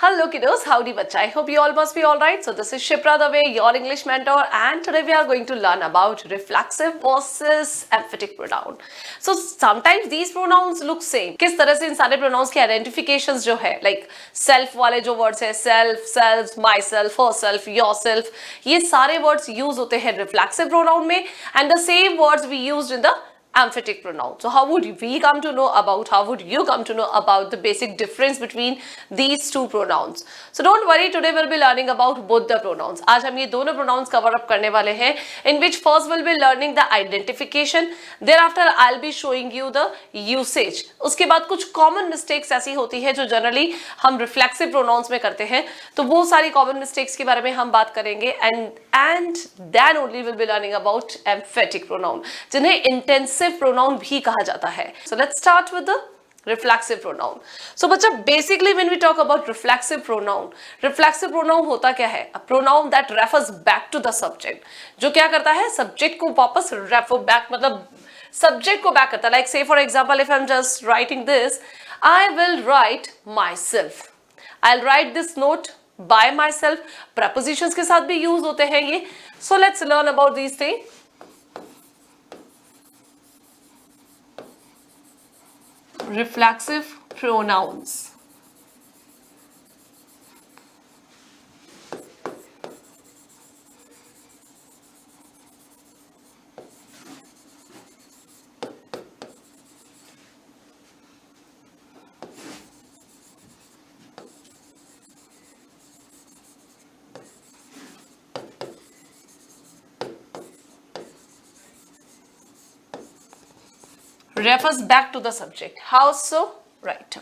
Hello kiddos, howdy bacha. I hope you all must be alright. So this is Shipra Dave, your English mentor, and today we are going to learn about reflexive versus emphatic pronoun. So sometimes these pronouns look same. किस तरह से इन सारे pronouns के identifications जो है, like self वाले जो words है, self, selves, myself, herself, yourself, ये सारे words use होते हैं reflexive pronoun में, and the same words we used in the emphatic pronoun. So how would we come to know about, how would you come to know about the basic difference between these two pronouns? So don't worry, today we'll be learning about both the pronouns. आज हम ये दोनों pronouns cover up करने वाले हैं, in which first we'll be learning the identification, thereafter I'll be showing you the usage. उसके बाद कुछ common mistakes ऐसी होती है जो generally हम reflexive pronouns में करते हैं, तो वो सारी common mistakes के बारे में हम बात करेंगे, and then only we'll be learning about emphatic pronoun, जिन्हें intensive pronoun भी कहा जाता है. So let's start with the reflexive pronoun. So बच्चा, basically when we talk about reflexive pronoun होता क्या है? A pronoun that refers back to the subject. जो क्या करता है? Subject को वापस refer back, मतलब subject को back करता है. Like say for example, if I'm just writing this, I will write myself. I'll write this note by myself. Prepositions के साथ भी use होते हैं ये. So let's learn about these things. Reflexive pronouns. Refers back to the subject. How so? Right.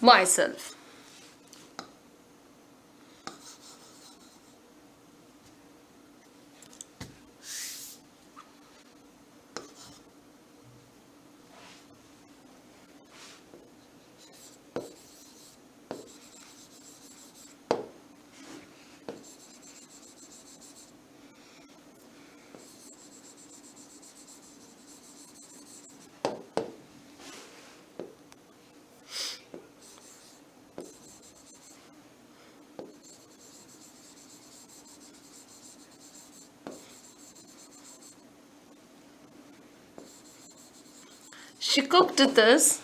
Myself. She cooked this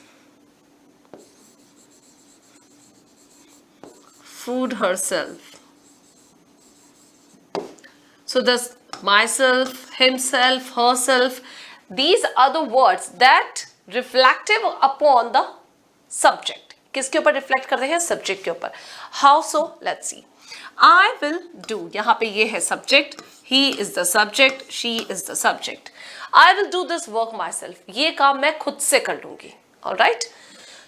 food herself. So this myself, himself, herself, these are the words that reflective upon the subject. किसके ऊपर reflect करते हैं? Subject के ऊपर. How so? Let's see. I will do. यहाँ पे ये है subject. He is the subject. She is the subject. I will do this work myself. ये काम मैं खुद से कर लूंगी. All right?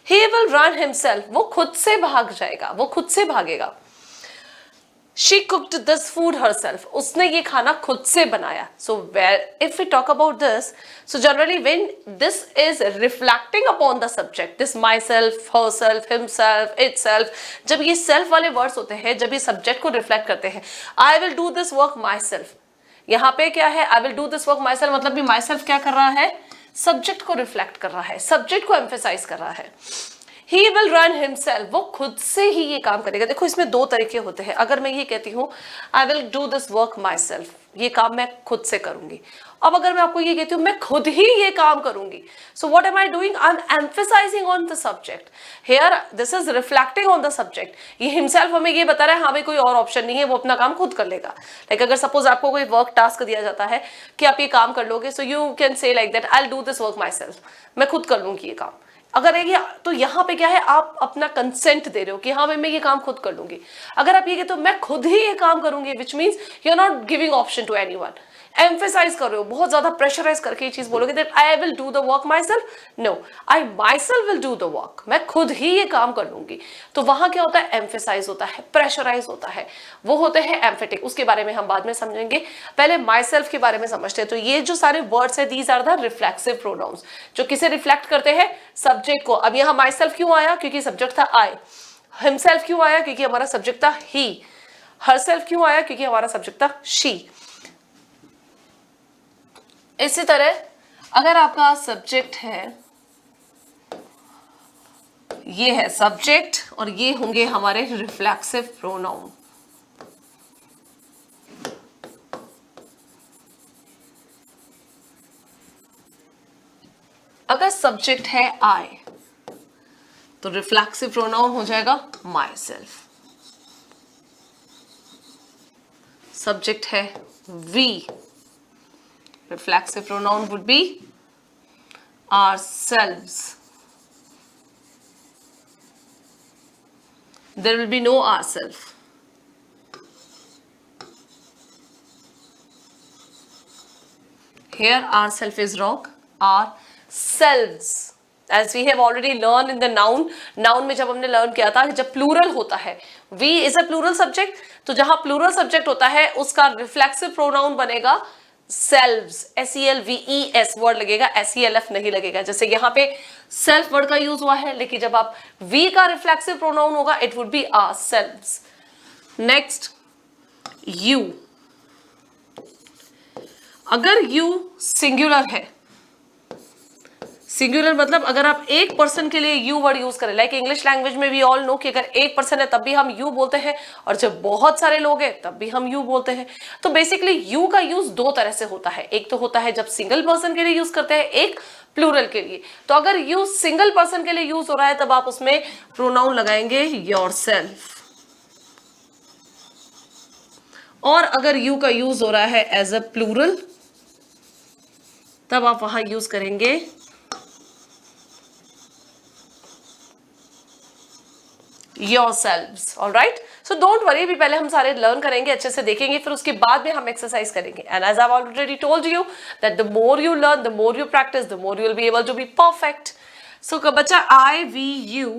He will run himself. वो खुद से भाग जाएगा. वो खुद से भागेगा. She cooked this food herself. उसने ये खाना खुद से बनाया. So if we talk about this, so generally when this is reflecting upon the subject, this myself, herself, himself, itself, जब ये self वाले words होते हैं, जब ये subject को reflect करते हैं, I will do this work myself. यहाँ पे क्या है? I will do this work myself मतलब भी myself क्या कर रहा है? Subject को reflect कर रहा है, subject को emphasize कर रहा है. He will run himself. वो खुद से ही ये काम करेगा. देखो इसमें दो तरीके होते हैं. अगर मैं ये कहती हूँ I will do this work myself, ये काम मैं खुद से करूंगी. अब अगर मैं आपको ये कहती हूँ मैं खुद ही ये काम करूंगी, so what am I doing? I'm emphasizing on the subject. Here this is reflecting on the subject. ये himself हमें ये बता रहा है हाँ भाई कोई और ऑप्शन नहीं है, वो अपना काम खुद कर लेगा. Like अगर सपोज आपको कोई वर्क टास्क दिया जाता है कि आप ये काम कर लोगे, so you can say like that I'll do this work myself. मैं खुद कर लूंगी ये काम. अगर ये तो यहाँ पे क्या है? आप अपना कंसेंट दे रहे हो कि हाँ भाई मैं ये काम खुद कर लूंगी. अगर आप ये कहते हो मैं खुद ही ये काम करूंगी, which means you are not giving option to anyone. Emphasise कर रहे हो, बहुत ज्यादा प्रेशराइज करके ये चीज बोलोगे that I will do the work myself, no, I myself will do the work, मैं खुद ही ये काम कर लूंगी, तो वहां क्या होता है, एम्फेसाइज होता है, प्रेशराइज होता है, वो होते हैं एम्फेटिक। उसके बारे में हम बाद में समझेंगे, पहले माई सेल्फ के बारे में समझते हैं। तो ये जो सारे वर्ड्स है these are the reflexive pronouns, जो किसे रिफ्लेक्ट करते हैं, सब्जेक्ट को। अब यहाँ माई सेल्फ क्यों आया, क्योंकि सब्जेक्ट था आई, हिमसेल्फ क्यों आया, क्योंकि हमारा सब्जेक्ट था ही, हरसेल्फ क्यों आया, क्योंकि हमारा सब्जेक्ट था शी। इसी तरह अगर आपका सब्जेक्ट है, ये है सब्जेक्ट और ये होंगे हमारे रिफ्लेक्सिव प्रोनाउन। अगर सब्जेक्ट है आई तो रिफ्लेक्सिव प्रोनाउन हो जाएगा माई सेल्फ। सब्जेक्ट है we, reflexive pronoun would be ourselves. There will be no ourself. Here ourself is wrong. Ourselves. As we have already learned in the noun. Noun में जब हमने learn किया था कि जब plural होता है, we is a plural subject, तो जहां plural subject होता है उसका reflexive pronoun बनेगा सेल्व्स, SELVES वर्ड लगेगा, SELF नहीं लगेगा। जैसे यहाँ पे सेल्फ वर्ड का यूज हुआ है, लेकिन जब आप वी का रिफ्लेक्सिव प्रोनाउन होगा it would be ourselves. Next you, अगर यू सिंगुलर है, सिंगुलर मतलब अगर आप एक पर्सन के लिए यू वर्ड यूज करें, लाइक इंग्लिश लैंग्वेज में वी ऑल नो कि अगर एक पर्सन है तब भी हम यू बोलते हैं, और जब बहुत सारे लोग हैं तब भी हम यू बोलते हैं। तो बेसिकली यू का यूज दो तरह से होता है, एक तो होता है जब सिंगल पर्सन के लिए यूज करते हैं, एक प्लूरल के लिए। तो अगर यू सिंगल पर्सन के लिए यूज हो रहा है तब आप उसमें प्रोनाउन लगाएंगे योरसेल्फ, और अगर यू का यूज हो रहा है एज अ प्लूरल तब आप वहां यूज करेंगे yourselves. All right, so don't worry, भी पहले हम सारे लर्न करेंगे, अच्छे से देखेंगे, फिर उसके बाद में हम एक्सरसाइज करेंगे। and as I've already told you that the more you learn, the more you practice, the more you will be able to be perfect. so बच्चा I, we, you,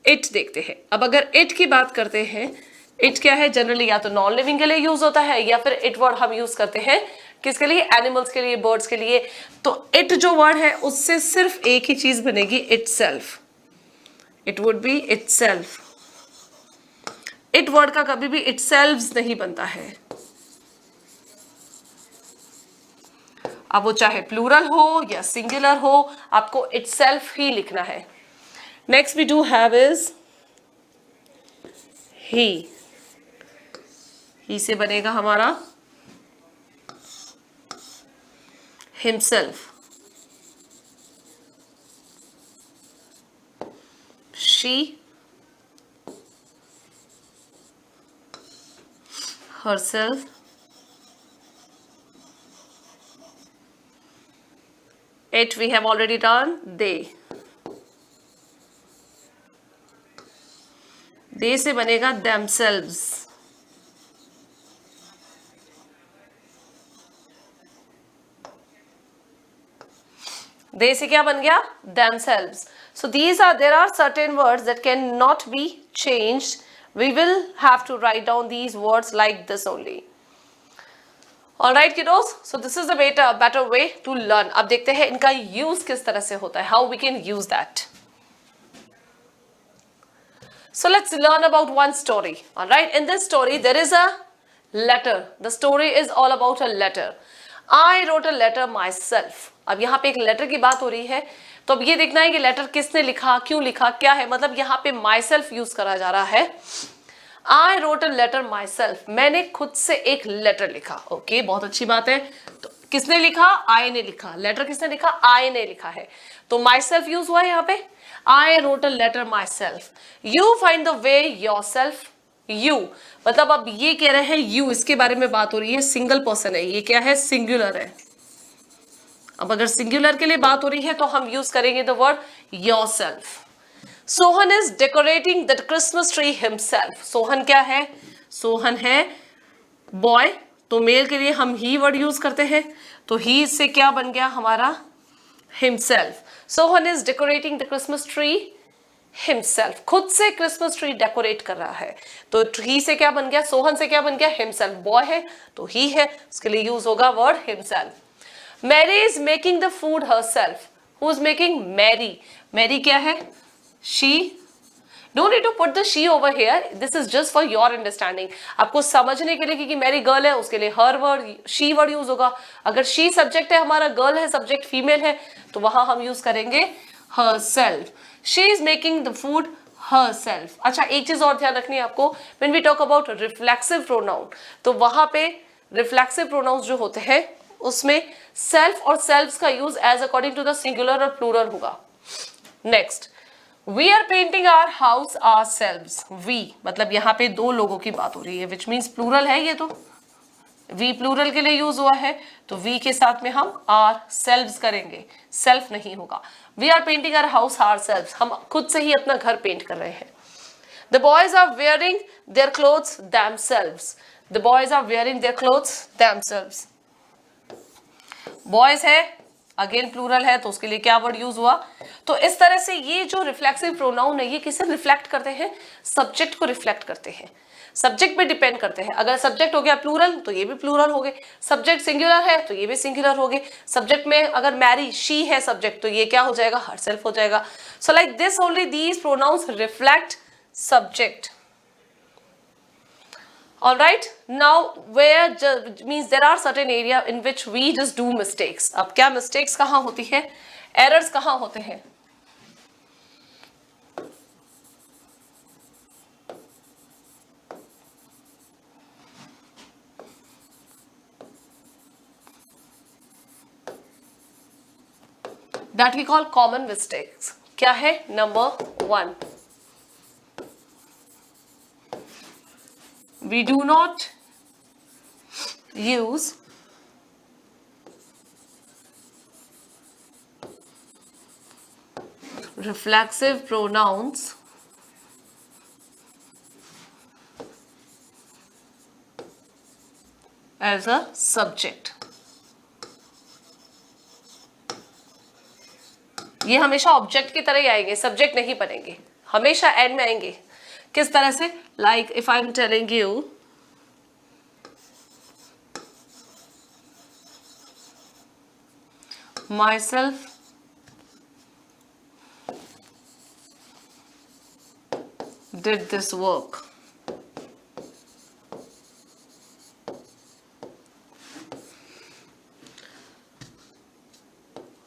it देखते हैं। अब अगर it की बात करते हैं, it क्या है, जनरली या तो नॉन लिविंग के लिए यूज होता है, या फिर it वर्ड हम यूज करते हैं किसके लिए, एनिमल्स के लिए, बर्ड्स के लिए। तो it जो वर्ड है उससे सिर्फ एक ही चीज बनेगी, itself. It would be itself. It word का कभी भी itself नहीं बनता है, अब वो चाहे प्लूरल हो या सिंगुलर हो, आपको itself ही लिखना है। Next we do have is he. he से बनेगा हमारा himself, she, herself, it we have already done, they से बनेगा themselves, they से क्या बन गया, themselves. So there are certain words that cannot be changed. We will have to write down these words like this only. All right, kiddos. So this is a better way to learn. अब देखते हैं इनका use किस तरह से होता है, how we can use that. So let's learn about one story. All right. In this story, there is a letter. The story is all about a letter. I wrote a letter myself. अब यहाँ पे एक letter की बात हो रही है, तो अब ये देखना है कि लेटर किसने लिखा, क्यों लिखा, क्या है, मतलब यहाँ पे माई सेल्फ यूज करा जा रहा है। I wrote a letter myself, मैंने खुद से एक लेटर लिखा। ओके, बहुत अच्छी बात है। तो किसने लिखा, आई ने लिखा। लेटर किसने लिखा, आई ने लिखा है, तो माई सेल्फ यूज हुआ है यहाँ पे। I wrote a letter myself, you find the way yourself, you मतलब अब ये कह रहे हैं यू, इसके बारे में बात हो रही है, सिंगल पर्सन है, ये क्या है, सिंगुलर है। अब अगर सिंगुलर के लिए बात हो रही है तो हम यूज करेंगे the word yourself. Sohan is decorating the Christmas tree himself. Sohan क्या है, सोहन है बॉय, तो मेल के लिए हम ही वर्ड यूज करते हैं, तो ही से क्या बन गया हमारा himself. Sohan is decorating the Christmas tree himself, खुद से क्रिसमस ट्री डेकोरेट कर रहा है, तो ही से क्या बन गया, सोहन से क्या बन गया हिमसेल्फ, बॉय है तो ही है, उसके लिए यूज होगा word himself. Mary is making the food herself, who is making, Mary, Mary क्या है, she, no need to put the she over here, this is just for your understanding, आपको समझने के लिए, क्योंकि मेरी गर्ल है उसके लिए हर वर्ड she वर्ड यूज होगा, अगर she सब्जेक्ट है हमारा, गर्ल है सब्जेक्ट फीमेल है, तो वहां हम यूज करेंगे herself, she is making the food herself। अच्छा एक चीज और ध्यान रखनी है आपको, when we talk about reflexive pronoun, तो वहां पे reflexive pronouns जो होते हैं उसमें self और selves का use as according to the singular और plural होगा। Next, We are painting our house ourselves, we मतलब यहाँ पे दो लोगों की बात हो रही है, which means plural है ये, तो we plural के लिए यूज हुआ है, तो we के साथ में हम ourselves करेंगे, self नहीं होगा। We are painting our house ourselves, हम खुद से ही अपना घर पेंट कर रहे हैं। The boys are wearing their clothes themselves, the boys are wearing their clothes themselves, boys है अगेन प्लूरल है, तो उसके लिए क्या वर्ड यूज हुआ। तो इस तरह से ये जो रिफ्लेक्सिव प्रोनाउन है ये किसे रिफ्लेक्ट करते हैं, सब्जेक्ट को रिफ्लेक्ट करते हैं, सब्जेक्ट पे डिपेंड करते हैं। अगर सब्जेक्ट हो गया प्लूरल तो ये भी प्लूरल हो गए, सब्जेक्ट सिंगुलर है तो ये भी सिंगुलर हो गए, सब्जेक्ट में अगर मैरी शी है सब्जेक्ट तो ये क्या हो जाएगा, हरसेल्फ हो जाएगा। So like this only these pronouns reflect subject. All right, now where means there are certain area in which we just do mistakes। अब क्या mistakes कहाँ होती है, errors कहाँ होते हैं, that we call common mistakes। क्या है, number 1, we do not use reflexive pronouns as a subject। ये हमेशा ऑब्जेक्ट की तरह ही आएंगे, सब्जेक्ट नहीं बनेंगे, हमेशा एंड में आएंगे। किस तरह से, like if I am telling you myself did this work,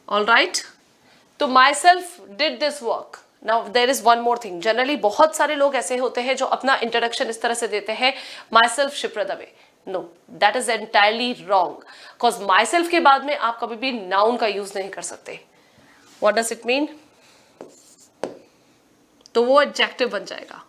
all right, तो myself did this work। Now there is one more thing, generally बहुत सारे लोग ऐसे होते हैं जो अपना इंट्रोडक्शन इस तरह से देते हैं, myself Shipra Dave. No, that is entirely wrong, because myself के बाद में आप कभी भी noun का यूज नहीं कर सकते। What does it mean? तो वो एडजेक्टिव बन जाएगा।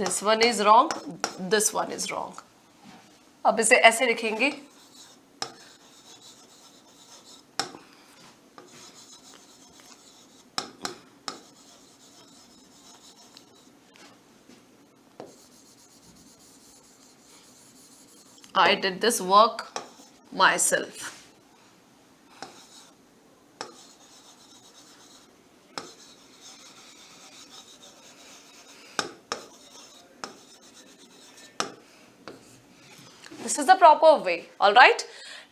This one is wrong, this one is wrong। अब इसे ऐसे लिखेंगे, I did this work myself। This is the proper way, all right।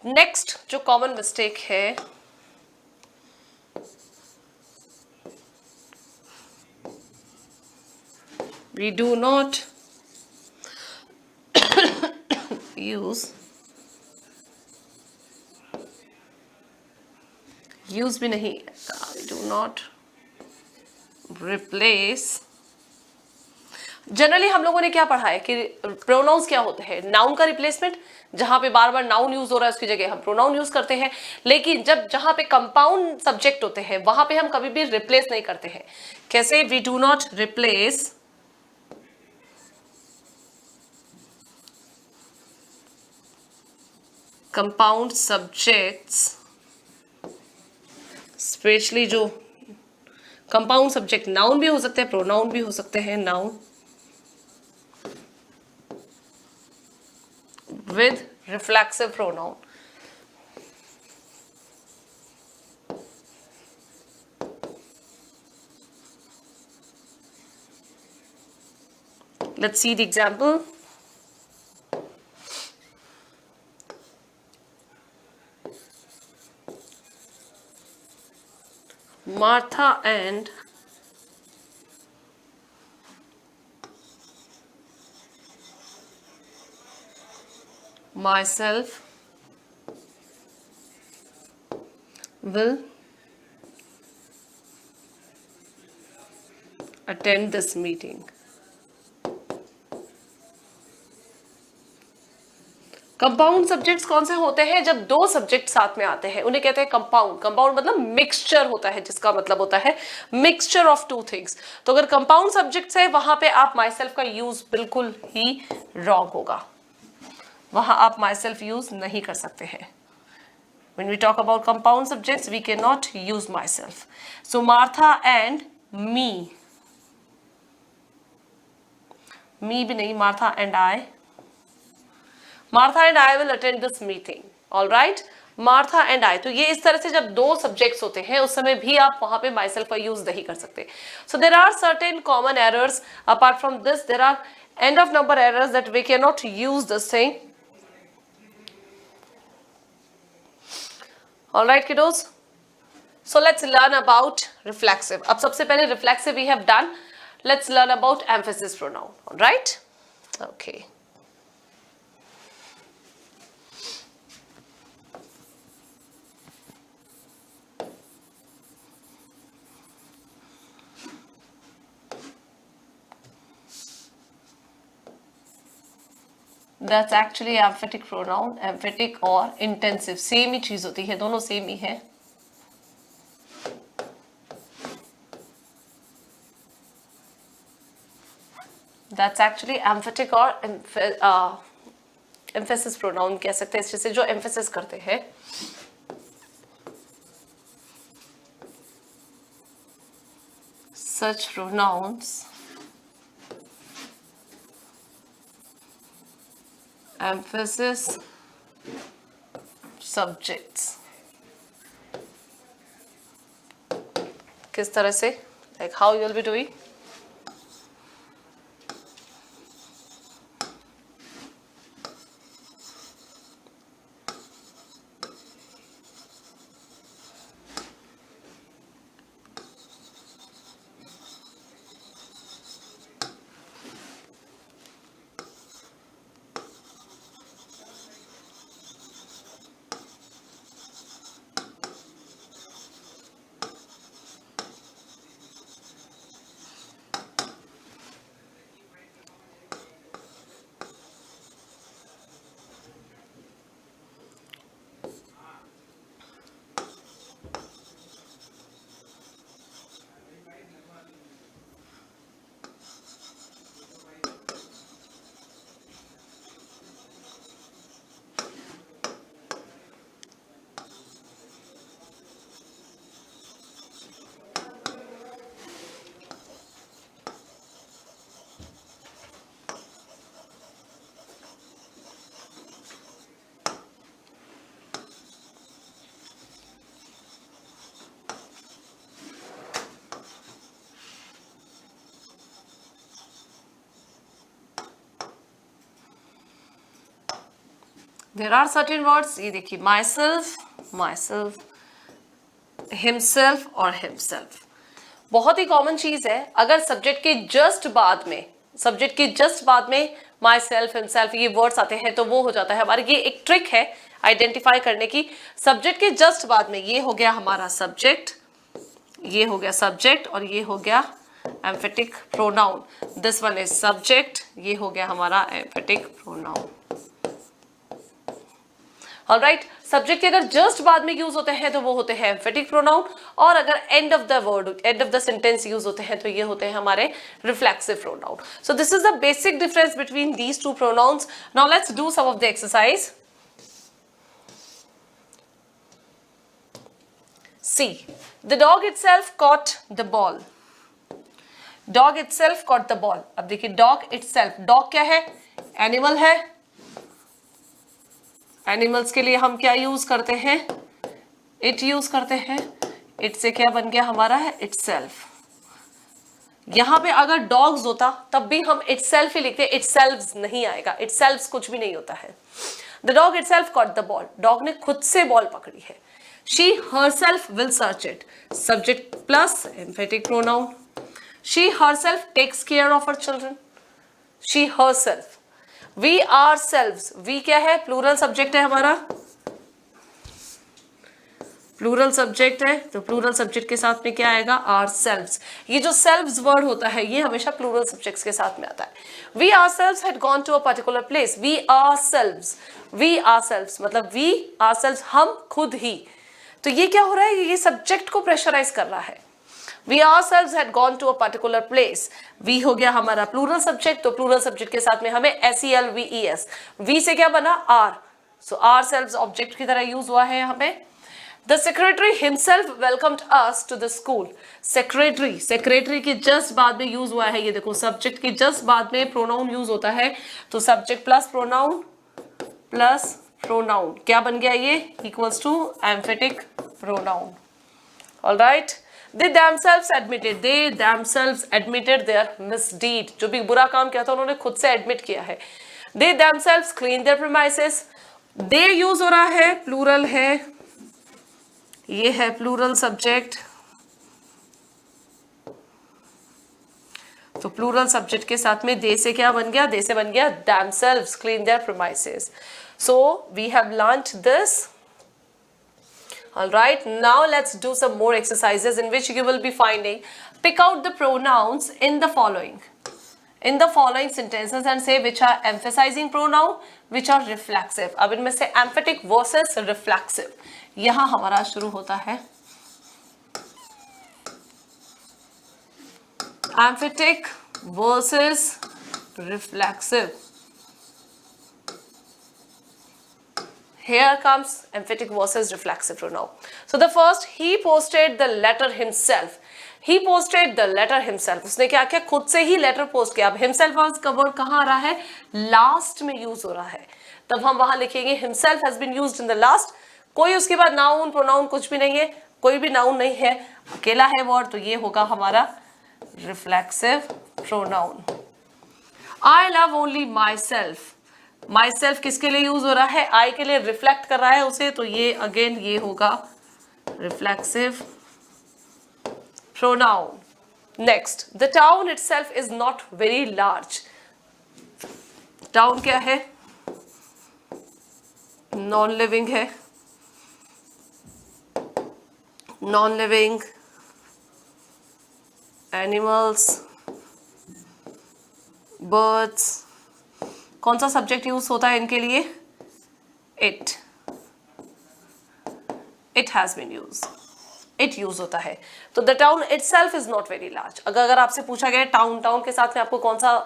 Next जो common mistake है, we do not use भी नहीं, we do not replace generally हम लोगों ने क्या पढ़ा है कि प्रोनाउंस क्या होते हैं, नाउन का रिप्लेसमेंट, जहां पे बार बार नाउन यूज हो रहा है उसकी जगह हम प्रोनाउन यूज करते हैं। लेकिन जहां पे कंपाउंड सब्जेक्ट होते हैं वहां पे हम कभी भी रिप्लेस नहीं करते हैं। कैसे? We do not replace compound subjects, specially जो कंपाउंड सब्जेक्ट नाउन भी हो सकते हैं, प्रोनाउन भी हो सकते हैं, noun with reflexive pronoun. Let's see the example. Martha and myself will attend this meeting. Compound subjects कौन से होते हैं? जब दो सब्जेक्ट साथ में आते हैं उन्हें कहते हैं कंपाउंड। कंपाउंड मतलब मिक्सचर होता है, जिसका मतलब होता है मिक्सचर ऑफ टू थिंग्स। तो अगर कंपाउंड सब्जेक्ट्स है वहां पे आप माई सेल्फ का यूज बिल्कुल ही रॉन्ग होगा, वहां आप माई सेल्फ यूज नहीं कर सकते हैं। When we talk about compound subjects, we cannot use myself. So Martha and me. Me भी नहीं, Martha and I. Martha and I will attend this meeting. All right? Martha and I. तो ये इस तरह से जब दो सब्जेक्ट्स होते हैं उस समय भी आप वहां पे myself का यूज नहीं कर सकते. So there are certain common errors. Apart from this, there are end of number errors that we cannot use this thing. All right, kiddos. So let's learn about reflexive. अब सबसे पहले reflexive we have done. Let's learn about emphasis pronoun. All right? Okay. That's actually emphatic pronoun. Emphatic और intensive same ही चीज होती है, दोनों same ही है. That's actually emphatic और emphasis pronoun कह सकते हैं, इस चीज से जो emphasis करते हैं. Such pronouns emphasis subjects. किस तरह से? Like how you will be doing? There are certain words, ये देखिए myself, myself, himself और himself. बहुत ही कॉमन चीज है. अगर सब्जेक्ट के जस्ट बाद में myself, himself ये वर्ड्स आते हैं तो वो हो जाता है हमारे. ये एक ट्रिक है आइडेंटिफाई करने की. सब्जेक्ट के जस्ट बाद में ये हो गया हमारा सब्जेक्ट, ये हो गया सब्जेक्ट और ये हो गया emphatic pronoun. This one is subject, ये हो गया हमारा एम्फेटिक प्रोनाउन. ऑलराइट, सब्जेक्ट के अगर जस्ट बाद में यूज होते हैं तो वो होते हैं एम्फेटिक प्रोनाउन, और अगर end of the word, end of the sentence use होते हैं तो ये होते हैं हमारे reflexive pronoun. So this is the basic difference between these two pronouns. Now let's do some of the exercise. See, the dog itself caught the ball. Dog itself caught the ball. अब देखिए dog itself, dog क्या है? Animal है. Animals के लिए हम क्या use करते हैं? इट यूज करते हैं. इट से क्या बन गया हमारा है? itself. यहां पे अगर डॉग्स होता तब भी हम itself ही लिखते, itself नहीं आएगा. itself कुछ भी नहीं होता है. The dog itself caught the ball. Dog ने खुद से बॉल पकड़ी है. She herself will search it. Subject plus emphatic pronoun. She herself takes care of her children. She herself. We ourselves. We क्या है? Plural subject है हमारा. Plural subject है तो plural subject के साथ में क्या आएगा? Ourselves. ये जो selves word होता है ये हमेशा plural subjects के साथ में आता है. We ourselves had gone to a particular place. We ourselves. We ourselves मतलब we ourselves हम खुद ही. तो ये क्या हो रहा है? ये सब्जेक्ट को प्रेशराइज कर रहा है. We ourselves had gone to a particular place. We हो गया हमारा प्लूरल सब्जेक्ट, तो प्लूरल सब्जेक्ट के साथ में हमें SELVES. V से क्या बना? R. So ourselves ऑब्जेक्ट की तरह यूज हुआ है यहाँ पे. The secretary himself welcomed us to the school. Secretary के जस्ट बाद में यूज हुआ है. ये देखो सब्जेक्ट के जस्ट बाद में प्रोनाउन यूज होता है, तो सब्जेक्ट प्लस प्रोनाउन क्या बन गया? ये equals to emphatic pronoun. Alright, they themselves admitted their misdeed. जो भी बुरा काम किया था उन्होंने खुद से एडमिट किया है. they themselves cleaned their premises. they use हो रहा है, प्लूरल है, ये है प्लूरल सब्जेक्ट, तो प्लूरल सब्जेक्ट के साथ में they से क्या बन गया? they से बन गया themselves clean their premises. So we have learnt this. All right, now let's do some more exercises in which you will be finding, pick out the pronouns in the following sentences and say which are emphasizing pronoun, which are reflexive. अब इनमें से emphatic versus reflexive. यहाँ हमारा शुरू होता है emphatic versus reflexive. Here comes emphatic versus reflexive pronoun. So the first, he posted the letter himself. He posted the letter himself. उसने क्या किया? खुद से ही लेटर पोस्ट किया. अब himself का वर्ड कहाँ आ रहा है? लास्ट में यूज हो रहा है. तब हम वहां लिखेंगे himself has been used in the last. कोई उसके बाद नाउन प्रोनाउन कुछ भी नहीं है, कोई भी नाउन नहीं है, अकेला है वर्ड, तो ये होगा हमारा reflexive pronoun. I love only myself. My self किसके लिए यूज हो रहा है? आई के लिए रिफ्लेक्ट कर रहा है उसे, तो ये अगेन ये होगा reflexive pronoun. Next, the town itself is not very large. Town क्या है? नॉन लिविंग है. Non living animals, birds. कौन सा सब्जेक्ट यूज होता है इनके लिए? It has been use. It use होता है. तो the town itself is not very large. अगर आपसे पूछा गया टाउन के साथ में आपको कौन सा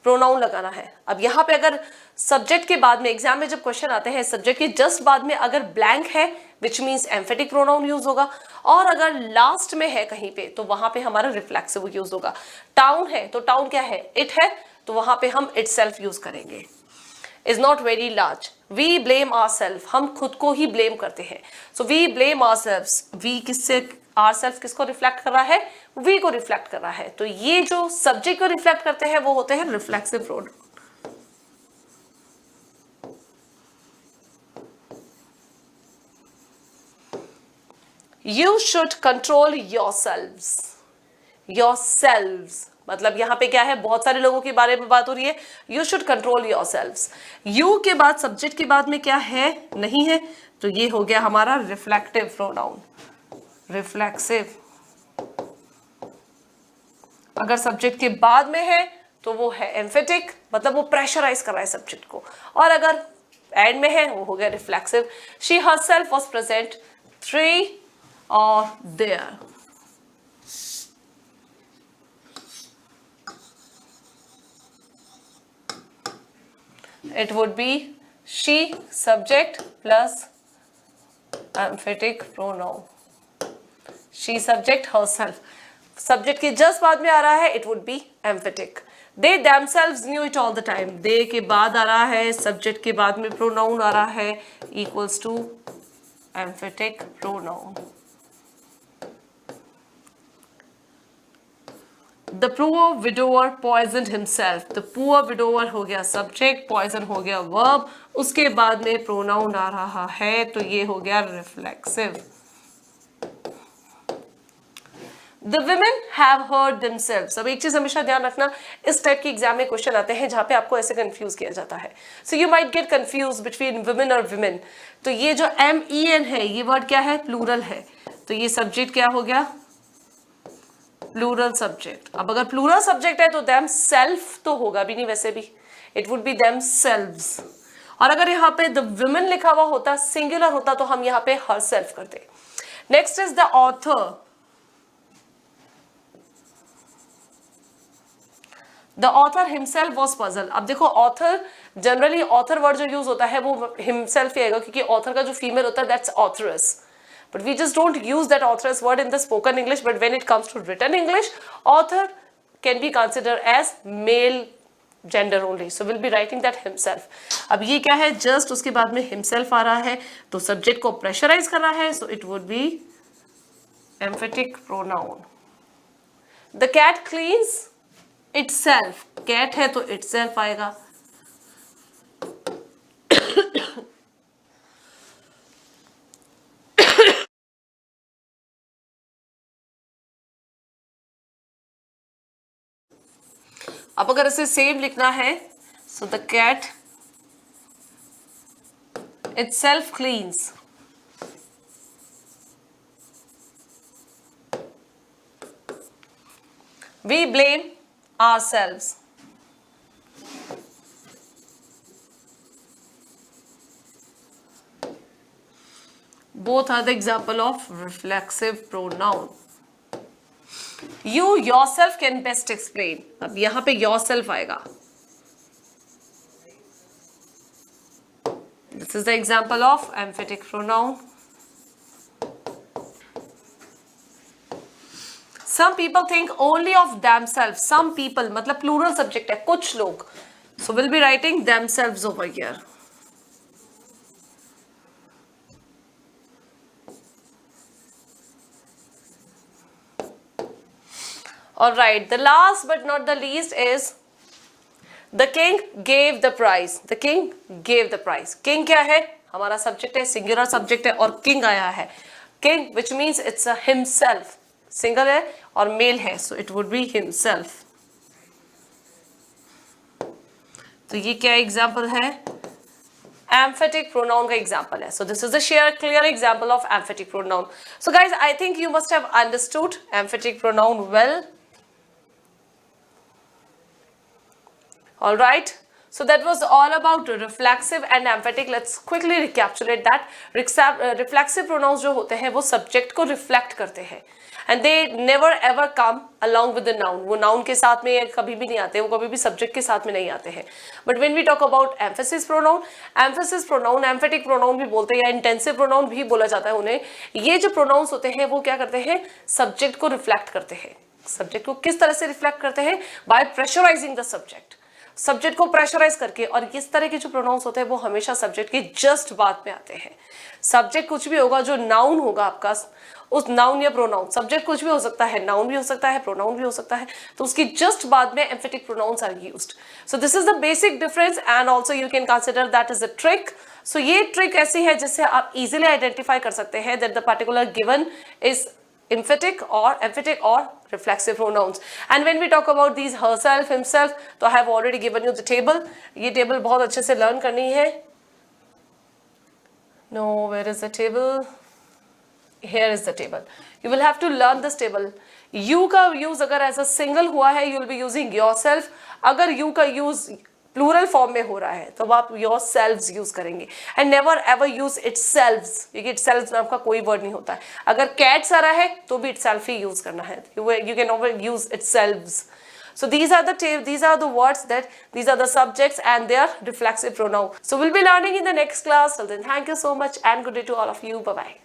प्रोनाउन लगाना है, अब यहाँ पे अगर सब्जेक्ट के बाद में एग्जाम में जब क्वेश्चन आते हैं सब्जेक्ट के जस्ट बाद में अगर ब्लैंक है which means emphatic pronoun use होगा, और अगर लास्ट में है कहीं पे तो वहां पे हमारा रिफ्लेक्सिव यूज होगा. टाउन है तो टाउन क्या है? इट है, तो वहां पे हम इटसेल्फ यूज करेंगे. Is not very large. We blame ourself, हम खुद को ही ब्लेम करते हैं. So we blame ourselves. We किससे? आवरसेल्फ किसको रिफ्लेक्ट कर रहा है? वी को रिफ्लेक्ट कर रहा है. तो ये जो सब्जेक्ट को रिफ्लेक्ट करते हैं वो होते हैं reflexive pronoun. You should control yourselves. Yourselves मतलब यहाँ पे क्या है? बहुत सारे लोगों के बारे में बात हो रही है. You should control yourselves. You के बाद सब्जेक्ट के बाद में क्या है? नहीं है, तो ये हो गया हमारा रिफ्लेक्टिव प्रोनाउन. रिफ्लेक्सिव अगर सब्जेक्ट के बाद में है तो वो है एम्फेटिक, मतलब वो प्रेशराइज कर रहा है सब्जेक्ट को, और अगर एंड में है वो हो गया reflexive. She herself was present, 3 और there. It would be she subject plus emphatic pronoun. She subject herself. Subject के just बाद में आ रहा है, it would be emphatic. They themselves knew it all the time. They के बाद आ रहा है, subject के बाद में pronoun आ रहा है, equals to emphatic pronoun. The poor widower poisoned himself. The poor widower हो गया subject, poison हो गया verb, उसके बाद में pronoun आ रहा है, तो ये हो गया reflexive. The women have hurt themselves. अब एक चीज हमेशा ध्यान रखना, इस टाइप के एग्जाम में क्वेश्चन आते हैं जहाँ पे आपको ऐसे कंफ्यूज किया जाता है. So you might get confused between women और women. तो ये जो MEN है, ये वर्ड क्या है? प्लूरल है. तो ये सब्जेक्ट क्या हो गया? Plural subject. अब अगर प्लूरल सब्जेक्ट है तो देम सेल्फ तो होगा भी नहीं वैसे भी, it would B them selves. और अगर यहाँ पे द विमेन लिखा हुआ होता, सिंगुलर होता, तो हम यहाँ पे हर सेल्फ करते. Next is the author. The author himself was puzzle. अब देखो ऑथर, जनरली ऑथर वर्ड जो यूज होता है वो हिमसेल्फ ही आएगा, क्योंकि ऑथर का जो फीमेल होता है that's ऑथरस. But we just don't use that authoress word in the spoken English. But when it comes to written English, author can be considered as male gender only. So we'll be writing that himself. अब ये क्या है? Just उसके बाद में himself आ रहा है, तो subject को pressurize कर रहा है. So it would be emphatic pronoun. The cat cleans itself. Cat है तो itself आएगा. अब अगर इसे सेम लिखना है, so the cat itself cleans. We blame ourselves. Both are the example of reflexive pronoun. You yourself can best explain. अब यहां पे yourself आएगा. This is the example of emphatic pronoun. Some people think only of themselves. Some people मतलब plural subject है, कुछ लोग. So we'll be writing themselves over here. Alright, the last but not the least is the king gave the prize. The king gave the prize. King क्या है? हमारा subject है, singular subject है, और king आया है. King which means it's a himself. Single है और मेल है, so it would be himself. तो ये क्या एग्जाम्पल है? Emphatic pronoun का एग्जाम्पल है. So this is a clear example of emphatic pronoun. So guys, I think you must have understood emphatic pronoun well. All right, so that was all about reflexive and emphatic. Let's quickly recapitulate that. Reflexive pronouns जो होते हैं वो subject को reflect करते हैं, and they never ever come along with the noun. वो noun के साथ में कभी भी नहीं आते, वो कभी भी subject के साथ में नहीं आते हैं. But when we talk about emphasis pronoun, emphatic pronoun भी बोलते हैं या intensive pronoun भी बोला जाता है उन्हें. ये जो pronouns होते हैं वो क्या करते हैं? Subject को reflect करते हैं. Subject को किस तरह से reflect करते हैं? By pressurizing the subject. Subject को प्रेशराइज करके. और इस तरह के जो प्रोनाउंस होते हैं वो हमेशा सब्जेक्ट के जस्ट बाद में आते हैं. सब्जेक्ट कुछ भी होगा, जो नाउन होगा आपका, उस नाउन या प्रोनाउन, सब्जेक्ट कुछ भी हो सकता है, नाउन भी हो सकता है, प्रोनाउन भी हो सकता है, तो उसकी जस्ट बाद में emphatic pronouns are used. So this is the basic difference, and also you can consider that is a trick. So ये ट्रिक ऐसी है जिससे आप इजिली आइडेंटिफाई कर सकते हैं that the particular given is emphatic or reflexive pronouns. And when we talk about these herself, himself, तो I have already given you the table. ये table बहुत अच्छे से learn करनी है. No, where is the table? Here is the table. You will have to learn this table. You का use अगर as a single हुआ है, you will be using yourself. अगर you का use प्लूरल फॉर्म में हो रहा है तो आप yourselves यूज करेंगे, and never ever use itselves, क्योंकि itself नाम का कोई वर्ड नहीं होता है. अगर cats आ रहा है तो भी itself ही यूज करना है. You can never use itselves. So these are the words that these are the subjects and their reflexive pronoun. So we'll be learning in the next class. Till then, thank you so much and good day to all of you. Bye bye.